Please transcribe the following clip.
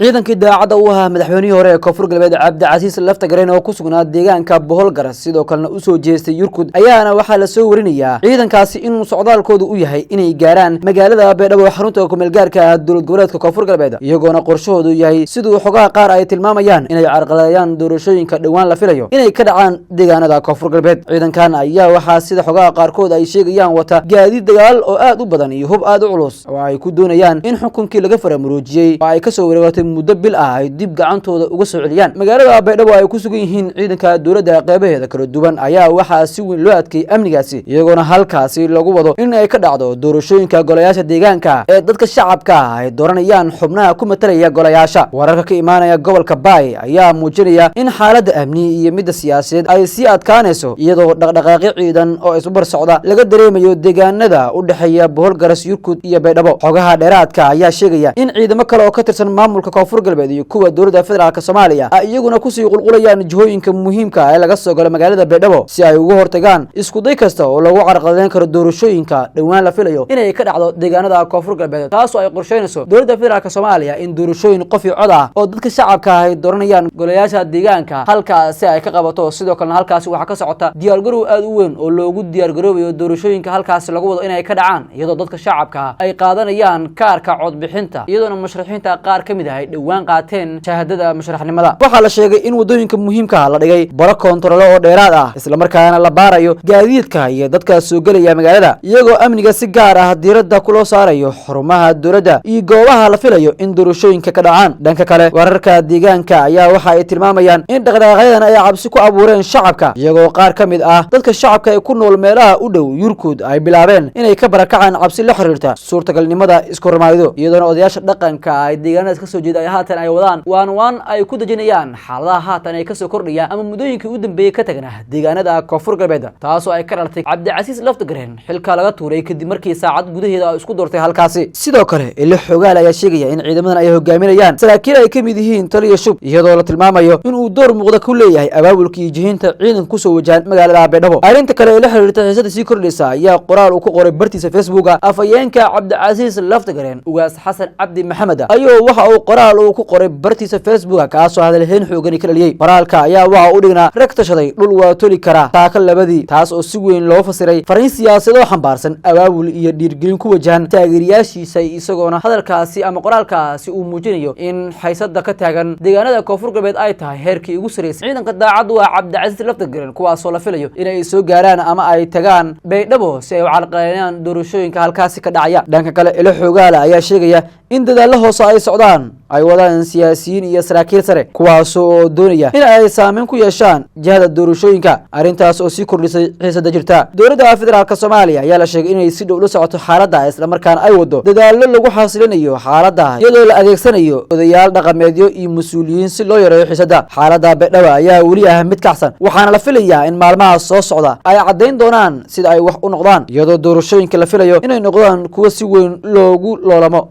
ciidankii daacadda u ahaa madaxweynihii hore ee Koonfur Galbeed Cabdicasiis Laftagareen oo ku sugnaa deegaanka Boholgaras sidoo kalena u soo jeestay Yurkud ayaana waxaa la soo warinayaa ciidankaasi inuu socdaalkoodu u yahay inay gaaraan magaalada Baydhabo xarunta ku meel gaarka dowlad goboleedka Koonfur Galbeed iyagoona qorshahoodu yahay sidoo xogaha qaar ay tilmaamayaan inay carqaladayaan doorashooyinka dhawaan la filayo inay ka dhacaan deegaanada Koonfur Galbeed ciidankan ayaa waxaa sida xogaha qaarkood ay sheegayaan wata gaadiid dagaal oo aad u badan iyo hub aad u culus oo ay ku doonayaan in xukunkii laga faramuroojiyay oo ay ka soo wareegtay muddo bil ah ay dib gacantooda uga soo celiyaan magaalada Baydhabo ay ku sugan yihiin ciidanka dowladda qeybaheeda kala duwan ayaa waxaa si weyn loo adkeeyay amnigaasi iyagoona halkaasi lagu wado in ay ka dhacdo doorashooyinka golayaasha deegaanka ee dadka shacabka ay dooranayaan xubnaha ku matalaya golayaasha wararka ka imaanaya gobolka Baay ayaa muujinaya in xaaladda amni iyo mid siyaasadeed ay si adkaanayso iyadoo dhaqdhaqaaqyo ciidan oo isbar socda laga dareemayo deegaanada u dhaxeeya Boholgaras Yurkud iyo Baydhabo xogaha dheeraadka ayaa sheegaya in ciidamo kale oo ka tirsan maamulka Koonfur Galbeed iyo kuwa dowladda federaalka Soomaaliya ay iyaguna ku sii qulqulayaan jihooyinka muhiimka ah ee laga soo galo magaalada Baydhabo si ay uga hortagaan isku day kasta oo lagu carqaladeyn karo doorashooyinka dhawaan la filayo inay ka dhacdo deegaanada Koonfur Galbeed taas oo ay qorsheynayso dowladda federaalka Soomaaliya in doorashooyin qof iyo cod ah oo dadka shacabka ay dooranayaan golayaasha deegaanka halkaas ay ka qabato sidoo kale halkaas waxa ka socota diyaar garow aad u weyn oo loogu diyaar garoobayo doorashooyinka halkaas lagu wado inay ka dhacaan iyadoo dadka shacabka ay qaadanayaan kaarka cod bixinta iyadoona musharaxiinta qaar kamid ah dhawaan qaateen shahaadada musharaxnimada waxaa la sheegay in wadooyinka muhiimka ah la dhigay baro koontarool oo dheeraad ah isla markaana la baarayo gaadiidka iyo dadka soo galaya magaalada iyagoo amniga si gaar ah diiradda ku loo saarayo xarumaha dowladda iyo goobaha la filayo in doorashooyinka ka dhacaan dhanka kale wararka deegaanka ayaa waxa ay tilmaamayaan in dhaqdhaqaaqyadan ay cabsi ku abuureen shacabka iyagoo qaar kamid ah dadka shacabka ee ku nool meelaha u dhow Yurkud ay bilaabeen inay ka barakacaan cabsi la xiriirta suurtagalnimada isku hormaarido iyadoona odayaasha dhaqanka ay deegaanada ka soo jeeda ay haatan ay wadaan waan ay ku dajinayaan xaaladaha haatan ay ka soo kordhaya ama muddooyinkii u dambeeyay ka tagnaa deegaanada Koonfur Galbeed taasoo ay ka dhalatay Cabdicasiis Laftagareen xilka laga tuuray kadib markii saacad gudaheeda ay isku doortay halkaasi sidoo kale ilo xogaal ayaa sheegaya in ciidamadan ay hogaaminayaan saraakiil ay kamid yihiin taliya shub iyadoo la tilmaamayo in uu door muuqda ku leeyahay abaabulka iyo jihinta ciidanka ku soo wajahan magaalada Baydhabo arinta kale ee la xiriirta xiisada sii kordhaysa ayaa qoraal uu ku qoray bartiisa Facebook afayeenka Cabdicasiis Laftagareen ugaas Xasan Cabdi Maxamed ayuu waxa uu qoraal uu ku qoray bartiisa Facebook kaasoo hadalhayn xoogan ka dhaliyay qoraalka ayaa waxa uu dhignaa rag tashaday dhul waa toli kara taaka labadii taas oo si weyn loo fasiray fariin siyaasadeed oo xambaarsan abaabul iyo dhiirgelin ku wajahan taageerayaashiisa isagoona hadalkaasi ama qoraalkaasi uu muujinayo in xiisada ka taagan deegaanada Koonfur Galbeed ay tahay heerkii ugu sareysay ciidanka daacad u ah Cabdicasiis Laftagareen kuwaas oo la filayo inay soo gaaraan ama ay tagaan Baydhabo si ay u carqaladeeyaan doorashooyinka halkaasi ka dhacaya dhanka kale ilo xogaala ayaa sheegaya in dadaalo hoose ay socdaan ay wadaan siyaasiyiin iyo saraakiil sare kuwaas oo doonaya in ay saameyn ku yeeshaan jihada doorashooyinka arintaas oo sii kordhisay xiisada jirta dowladda federaalka Soomaaliya ayaa la sheegay inay si dhow la socoto xaaladda isla markaana ay wado dadaalo lagu xasilinayo xaaladda iyadoo la adeegsanayo odayaal dhaqameedyo iyo mas'uuliyiin si loo yareeyo xiisada xaaladda Baydhabo ayaa weli ah mid kacsan waxaana la filayaa in maalmaha soo socda ay cadeyn doonaan sida ay wax u noqdaan iyadoo doorashooyinka la filayo inay noqdaan kuwa si weyn loogu loolamo